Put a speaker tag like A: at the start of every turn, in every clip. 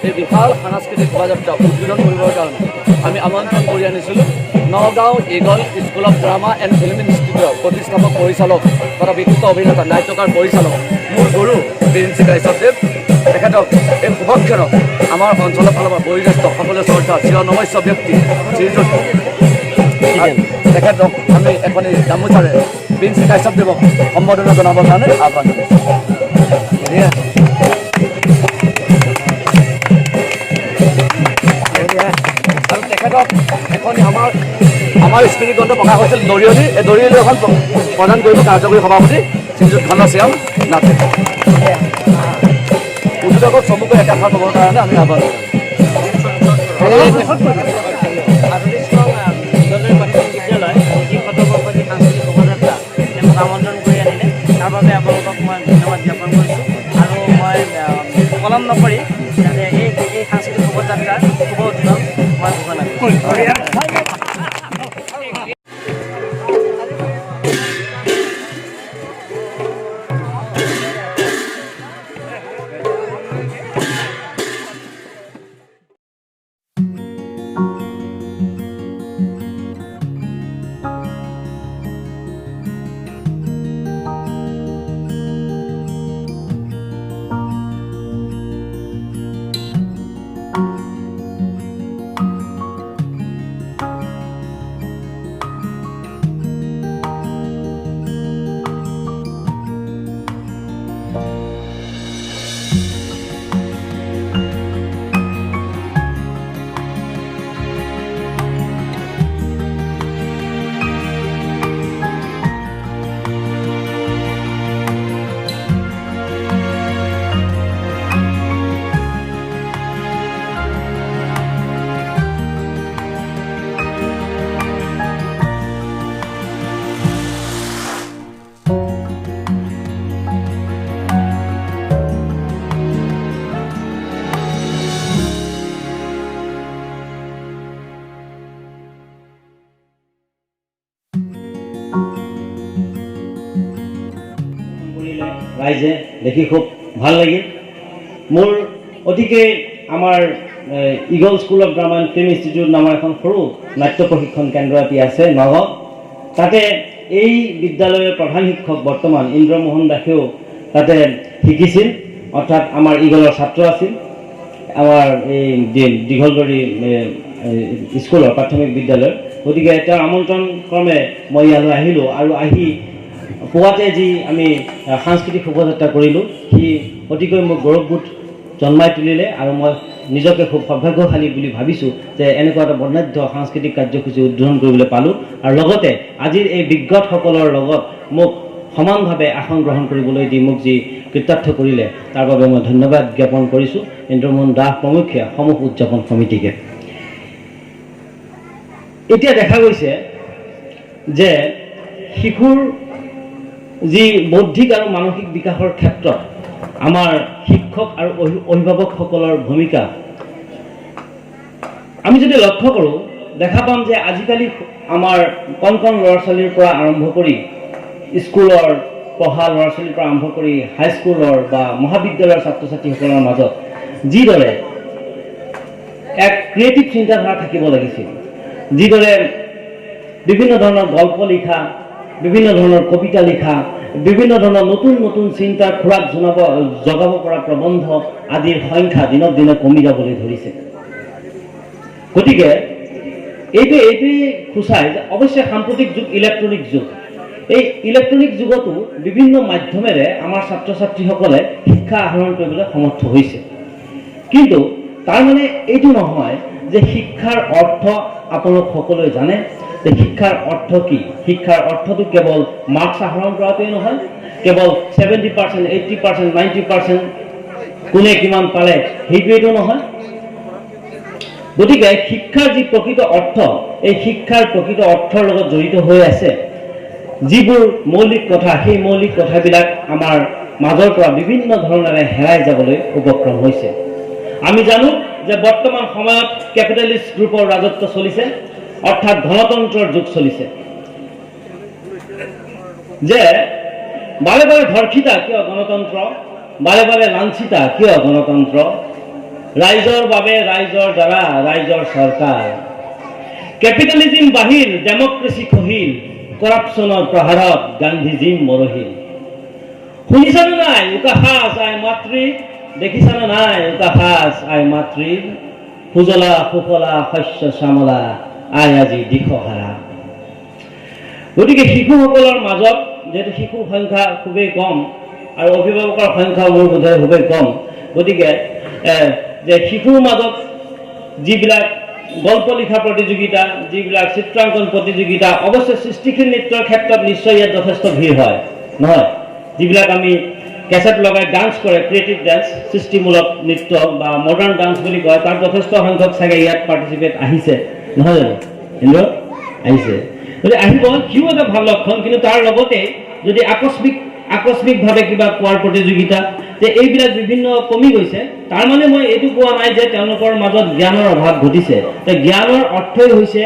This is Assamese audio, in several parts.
A: এই বিশাল সাংস্কৃতিক শোভাযাত্ৰা উদ্বোধন কৰিবৰ কাৰণে আমি আমন্ত্ৰণ কৰি আনিছিলোঁ Nagaon eagle school of drama and film ইনষ্টিটিউটৰ প্ৰতিষ্ঠাপক পৰিচালক তথা বিশিষ্ট অভিনেতা নাট্যকাৰ পৰিচালক মোৰ গুৰু প্ৰিন্সি কাশ্যপদেৱ। তেখেতক এই শুভক্ষণত আমাৰ অঞ্চলৰ ফালৰ পৰা বয়োজ্যেষ্ঠ সকলোৱে শ্ৰদ্ধা চিৰনমস্য ব্যক্তি শ্ৰীযুত তেখেতক আমি এখনি গামোচাৰে প্ৰিন্সি কাশ্যপদেৱক সম্বৰ্ধনা জনাবৰ কাৰণে আহ্বান জনাইছোঁ। আৰু তেখেতক এখনি আমাৰ স্মৃতিগ্ৰন্থ প্ৰকাশ হৈছিল দৰিয়লি, এই দৰিয়লি এখন প্ৰদান কৰিব কাৰ্যকৰী সভাপতি শ্ৰীযুত ঘনশ্যাম নাথে। উদ্যোগক চমুকৈ একাষাৰ ক'বৰ কাৰণে আমি আহ্বান জনাইছোঁ।
B: আমন্ত্ৰণ কৰি আনিলে তাৰ বাবে আপোনালোকক মই ধন্যবাদ জ্ঞাপন কৰিছোঁ। আৰু মই পলম নকৰি যাতে এই সাংস্কৃতিক শোভাযাত্ৰাৰ শুভ উদ্বোধন মই ঘোষণা কৰিছোঁ।
C: ৰাইজে দেখি খুব ভাল লাগিল। মোৰ অতিকে আমাৰ eagle school of drama and film institute নামৰ এখন সৰু নাট্য প্ৰশিক্ষণ কেন্দ্ৰ এটি আছে নগাঁও। তাতে এই বিদ্যালয়ৰ প্ৰধান শিক্ষক বৰ্তমান ইন্দ্ৰমোহন দাসেও তাতে শিকিছিল, অৰ্থাৎ আমাৰ ইগলৰ ছাত্ৰ আছিল। আমাৰ এই দীঘলদৰী স্কুলৰ প্ৰাথমিক বিদ্যালয়ৰ, গতিকে তেওঁৰ আমন্ত্ৰণ ক্ৰমে মই ইয়ালৈ আহিলোঁ। আৰু আহি পুৱাতে যি আমি সাংস্কৃতিক শোভাযাত্ৰা কৰিলোঁ, সি অতিকৈ মোক গৌৰৱবোধ জন্মাই তুলিলে। আৰু মই নিজকে খুব সৌভাগ্যশালী বুলি ভাবিছোঁ যে এনেকুৱা এটা বৰ্ণাঢ্য সাংস্কৃতিক কাৰ্যসূচী উদ্বোধন কৰিবলৈ পালোঁ। আৰু লগতে আজিৰ এই বিজ্ঞতসকলৰ লগত মোক সমানভাৱে আসন গ্ৰহণ কৰিবলৈ দি মোক যি কৃতাৰ্থ কৰিলে তাৰ বাবে মই ধন্যবাদ জ্ঞাপন কৰিছোঁ ইন্দ্ৰমোহন দাস প্ৰমুখ্যে সমূহ উদযাপন সমিতিকে। এতিয়া দেখা গৈছে যে শিশুৰ যি বৌদ্ধিক আৰু মানসিক বিকাশৰ ক্ষেত্ৰত আমাৰ শিক্ষক আৰু অভিভাৱকসকলৰ ভূমিকা আমি যদি লক্ষ্য কৰোঁ, দেখা পাম যে আজিকালি আমাৰ কণ কণ ল'ৰা ছোৱালীৰ পৰা আৰম্ভ কৰি স্কুলৰ পঢ়া ল'ৰা ছোৱালীৰ পৰা আৰম্ভ কৰি হাইস্কুলৰ বা মহাবিদ্যালয়ৰ ছাত্ৰ ছাত্ৰীসকলৰ মাজত যিদৰে এক ক্ৰিয়েটিভ চিন্তাধাৰা থাকিব লাগিছিল, যিদৰে বিভিন্ন ধৰণৰ গল্প লিখা, বিভিন্ন ধৰণৰ কবিতা লিখা, বিভিন্ন ধৰণৰ নতুন নতুন চিন্তাৰ খোৰাক জগাব পৰা প্ৰবন্ধ আদিৰ সংখ্যা দিনক দিনে কমি যাবলৈ ধৰিছে। গতিকে এইটোৱেই সূচায় যে অৱশ্যে সাম্প্ৰতিক যুগ ইলেক্ট্ৰনিক যুগ। এই ইলেক্ট্ৰনিক যুগতো বিভিন্ন মাধ্যমেৰে আমাৰ ছাত্ৰ ছাত্ৰীসকলে শিক্ষা আহৰণ কৰিবলৈ সমৰ্থ হৈছে। কিন্তু তাৰ মানে এইটো নহয় যে শিক্ষাৰ অৰ্থ আপোনালোক সকলোৱে জানে যে শিক্ষাৰ অৰ্থ কি। শিক্ষাৰ অৰ্থটো কেৱল মাৰ্কছ আহৰণ কৰাটোৱেই নহয়, কেৱল 70%, 80%, 90% কোনে কিমান পালে সেইটোৱেইটো নহয়। গতিকে শিক্ষাৰ যি প্ৰকৃত অৰ্থ, এই শিক্ষাৰ প্ৰকৃত অৰ্থৰ লগত জড়িত হৈ আছে যিবোৰ মৌলিক কথা, সেই মৌলিক কথাবিলাক আমাৰ মাজৰ পৰা বিভিন্ন ধৰণেৰে হেৰাই যাবলৈ উপক্ৰম হৈছে। আমি জানো যে বৰ্তমান সময়ত কেপিটেলিষ্ট গ্ৰুপৰ ৰাজত্ব চলিছে, অৰ্থাৎ গণতন্ত্ৰৰ যুগ চলিছে। যে বাৰে বাৰে ধৰ্ষিতা কিয় গণতন্ত্ৰ, বাৰে বাৰে লাঞ্ছিতা কিয় গণতন্ত্ৰ, ৰাইজৰ বাবে ৰাইজৰ দ্বাৰা ৰাইজৰ চৰকাৰ, কেপিটেলিজিম বাহিৰ ডেমক্ৰেচি খহিল, কৰাপশ্যনৰ প্ৰহাৰত গান্ধীজী মৰহিল। শুনিছানে নাই উকাহাস আই মাতৃ, দেখিছানে নাই উকাহাস আই মাতৃৰ, সুজলা সুফলা শস্য শ্যামলা আই আজি দিশহাৰা। গতিকে শিশুসকলৰ মাজত যিহেতু শিশুৰ সংখ্যা খুবেই কম আৰু অভিভাৱকৰ সংখ্যা মোৰ বোধহয় খুবেই কম, গতিকে যে শিশুৰ মাজত যিবিলাক গল্প লিখা প্ৰতিযোগিতা, যিবিলাক চিত্ৰাংকন প্ৰতিযোগিতা, অৱশ্যে সৃষ্টিশীল নৃত্যৰ ক্ষেত্ৰত নিশ্চয় ইয়াত যথেষ্ট ভিৰ হয়, নহয়? যিবিলাক আমি কেছেট লগাই ডান্স কৰে, ক্ৰিয়েটিভ ডান্স, সৃষ্টিমূলক নৃত্য বা মডাৰ্ণ ডান্স বুলি কয়, তাৰ যথেষ্ট সংখ্যক চাগে ইয়াত পাৰ্টিচিপেট আহিছে, নহয় জানো? কিন্তু আহিছে, যদি আহিব সিও এটা ভাল লক্ষণ। কিন্তু তাৰ লগতে যদি আকস্মিকভাৱে কিবা কোৱাৰ প্ৰতিযোগিতা, যে এইবিলাক বিভিন্ন কমি গৈছে, তাৰ মানে মই এইটো কোৱা নাই যে তেওঁলোকৰ মাজত জ্ঞানৰ অভাৱ ঘটিছে। জ্ঞানৰ অৰ্থই হৈছে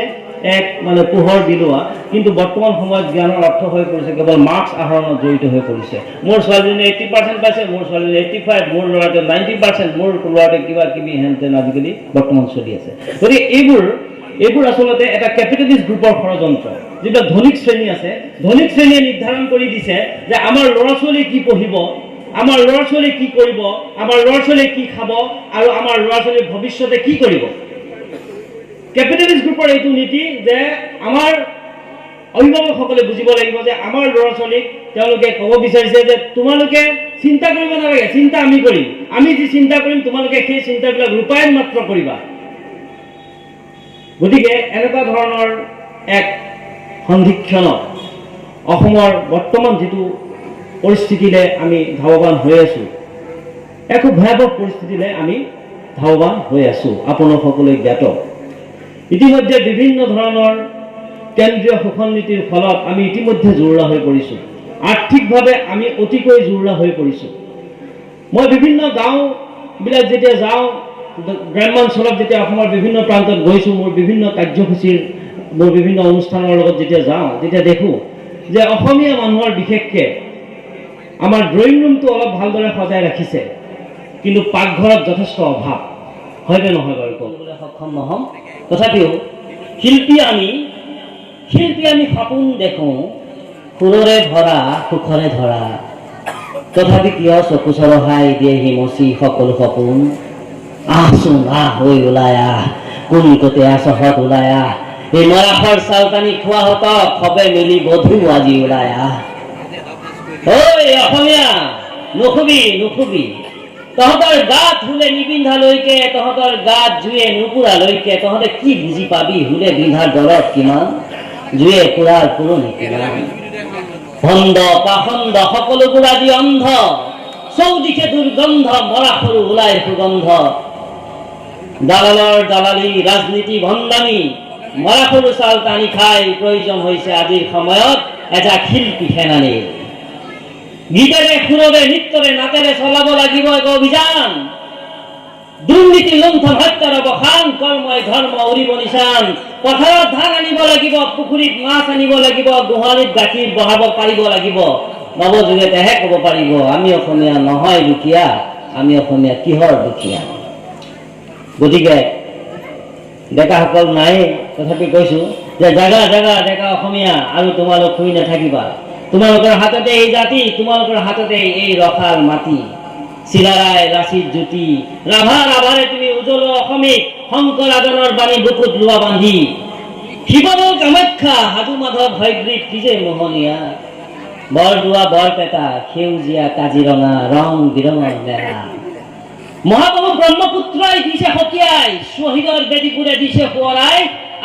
C: এক মানে পোহৰ বিলোৱা, কিন্তু বৰ্তমান সময়ত জ্ঞানৰ অৰ্থ হৈ পৰিছে কেৱল মাৰ্কছ আহৰণত জড়িত হৈ পৰিছে। মোৰ ছোৱালীজনীয়ে 80% পাইছে, মোৰ ছোৱালীজনী 85, মোৰ ল'ৰাটোৱে 90%, মোৰ ল'ৰাটোৱে কিবা কিবি হেন তেন আজিকালি বৰ্তমান চলি আছে। গতিকে এইবোৰ আচলতে এটা কেপিটেলিষ্ট গ্ৰুপৰ ষড়যন্ত্ৰ। যিবিলাক ধনিক শ্ৰেণী আছে, ধনিক শ্ৰেণীয়ে নিৰ্ধাৰণ কৰি দিছে যে আমাৰ ল'ৰা ছোৱালী কি পঢ়িব, আমাৰ ল'ৰা ছোৱালী কি কৰিব, আমাৰ ল'ৰা ছোৱালীয়ে কি খাব আৰু আমাৰ ল'ৰা ছোৱালীৰ ভৱিষ্যতে কি কৰিব। কেপিটেলিষ্ট গ্ৰুপৰ এইটো নীতি যে আমাৰ অভিভাৱকসকলে বুজিব লাগিব যে আমাৰ ল'ৰা ছোৱালীক তেওঁলোকে ক'ব বিচাৰিছে যে তোমালোকে চিন্তা কৰিব নালাগে, চিন্তা আমি কৰিম, আমি যি চিন্তা কৰিম তোমালোকে সেই চিন্তাবিলাক ৰূপায়ণ মাত্ৰ কৰিবা। গতিকে এনেকুৱা ধৰণৰ এক সন্ধিক্ষণত অসমৰ বৰ্তমান যিটো পৰিস্থিতিলৈ আমি ধাৱবান হৈ আছোঁ, এক খুব ভয়াৱহ পৰিস্থিতিলৈ আমি ধাৱবান হৈ আছোঁ, আপোনালোক সকলোৱে জ্ঞাত। ইতিমধ্যে বিভিন্ন ধৰণৰ কেন্দ্ৰীয় শোষণ নীতিৰ ফলত আমি ইতিমধ্যে জৰুৰা হৈ পৰিছোঁ, আৰ্থিকভাৱে আমি অতিকৈ জৰুৰা হৈ পৰিছোঁ। মই বিভিন্ন গাঁওবিলাক যেতিয়া যাওঁ, গ্ৰাম্যাঞ্চলত যেতিয়া অসমৰ বিভিন্ন প্ৰান্তত গৈছোঁ, মোৰ বিভিন্ন কাৰ্যসূচীৰ, মোৰ বিভিন্ন অনুষ্ঠানৰ লগত যেতিয়া যাওঁ, তেতিয়া দেখোঁ যে অসমীয়া মানুহৰ বিশেষকৈ আমাৰ ড্ৰয়িং ৰুমটো অলপ ভালদৰে সজাই ৰাখিছে, কিন্তু পাকঘৰত যথেষ্ট অভাৱ। হয়নে নহয় বাৰু? ক'বলৈ সক্ষম নহ'ম। তথাপিও শিল্পী আমি সপোন দেখোঁ, সুৰৰে ভৰা সুখৰে ধৰা, তথাপি কিয় চকু চৰহাই দিয়ে হিমচি সকলো সপোন। আহচোন আহ হৈ ওলাই আহ, কোন কটীয়া চহৰত ওলাই আহ, এই মৰাশৰ চাউতানি খোৱাহঁতক সবে মিলি বধু আজি ওলাই আহ। ঐ অসমীয়া নুখুবি, তহঁতৰ গাত হুলে নিবিন্ধালৈকে, তহঁতৰ গাত জুয়ে নুপুৰালৈকে, তহঁতে কি বুজি পাবি হুলে বিন্ধাৰ দৰত কিমান, জুয়ে পুৰাৰ পুৰণি কিমান। ভণ্ড পাখণ্ড সকলোবোৰ আজি অন্ধ, চৌদিশে দুৰ্গন্ধ, মৰা সৰু ওলাই সুগন্ধ। দালালৰ দালালি, ৰাজনীতি ভণ্ডামি, মৰা সৰু চাউল টানি খাই প্ৰয়োজন হৈছে আজিৰ সময়ত এজাক শিল্পী সেনানী। গীতেৰে সুৰৰে নৃত্যৰে নাটেৰে চলাব লাগিব এক অভিযান, দুৰ্নীতি লুণ্ঠন হত্যাৰ অৱসান, কৰ্মই ধৰ্ম উৰিব নিচান। পথাৰত ধান আনিব লাগিব, পুখুৰীত মাছ আনিব লাগিব, গোহালিত গাখীৰ বহাব পাৰিব লাগিব। নৱযুগতেহে ক'ব পাৰিব আমি অসমীয়া নহয় দুখীয়া, আমি অসমীয়া কিহৰ দুখীয়া। গতিকে ডেকাসকল নাই, তথাপি কৈছোঁ যে ডেকা অসমীয়া, আৰু তোমালোক শুই নাথাকিবা। তোমালোকৰ হাততে এই জাতি, তোমালোকৰ হাততে এই ৰসাল মাটি। চিলাৰাই ৰাচিত জ্যোতি, ৰাভাৰে তুমি উজ্বল অসমীক, শংকৰ আদনৰ বাণী বুকুত লোৱা বান্ধি। শিৱদৌল কামাখ্যা, সাধু মাধৱ হয়গ্ৰীৱ কি যে মোহনীয়া, বৰদোৱা বৰপেটা, সেউজীয়া কাজিৰঙা, ৰং বিৰঙৰ মেলা। মহাবাহু ব্ৰহ্মপুত্ৰই দিছে সকীয়াই, শ্বহীদৰ বেদীপুৰে দিছে সোঁৱৰাই,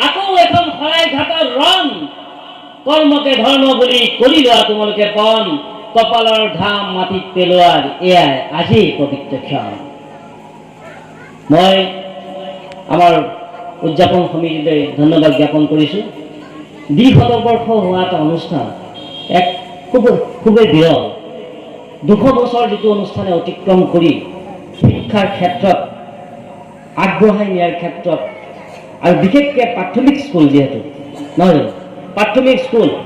C: আকৌ এখন শৰাই ঘাটৰ ৰণ, কৰ্মকে ধৰ্ম বুলি কৰি লোৱা তোমালোকে পণ, কপালৰ ঘাম মাটিত পেলোৱাৰ এয়াই আজি পবিত্ৰ ক্ষণ। মই আমাৰ উদযাপন সমিতিলৈ ধন্যবাদ জ্ঞাপন কৰিছোঁ। ২০ বৰ্ষ হোৱা এটা অনুষ্ঠান, এক খুবেই বিৰল ২০০ বছৰ যিটো অনুষ্ঠানে অতিক্ৰম কৰি শিক্ষাৰ ক্ষেত্ৰত আগবঢ়াই নিয়াৰ ক্ষেত্ৰত, আৰু বিশেষকৈ প্ৰাথমিক স্কুল যিহেতু নহয়,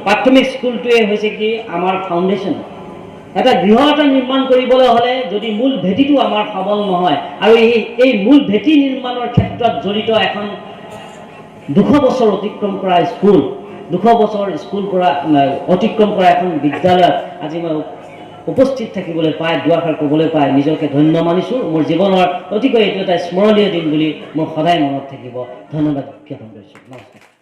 C: প্ৰাথমিক স্কুলটোৱে হৈছে কি আমাৰ ফাউণ্ডেশ্যন। এটা গৃহ এটা নিৰ্মাণ কৰিবলৈ হ'লে যদি মূল ভেটিটো আমাৰ সবল নহয় আৰু এই মূল ভেটি নিৰ্মাণৰ ক্ষেত্ৰত জড়িত এখন 200 বছৰ অতিক্ৰম কৰা স্কুল 200 বছৰ স্কুল কৰা অতিক্ৰম কৰা এখন বিদ্যালয়ত আজি মই উপস্থিত থাকিবলৈ পাই দুআষাৰ ক'বলৈ পাই নিজকে ধন্য মানিছোঁ। মোৰ জীৱনৰ অতিকৈ এইটো এটা স্মৰণীয় দিন বুলি মোৰ সদায় মনত থাকিব। ধন্যবাদ জ্ঞাপন কৰিছোঁ। নমস্কাৰ।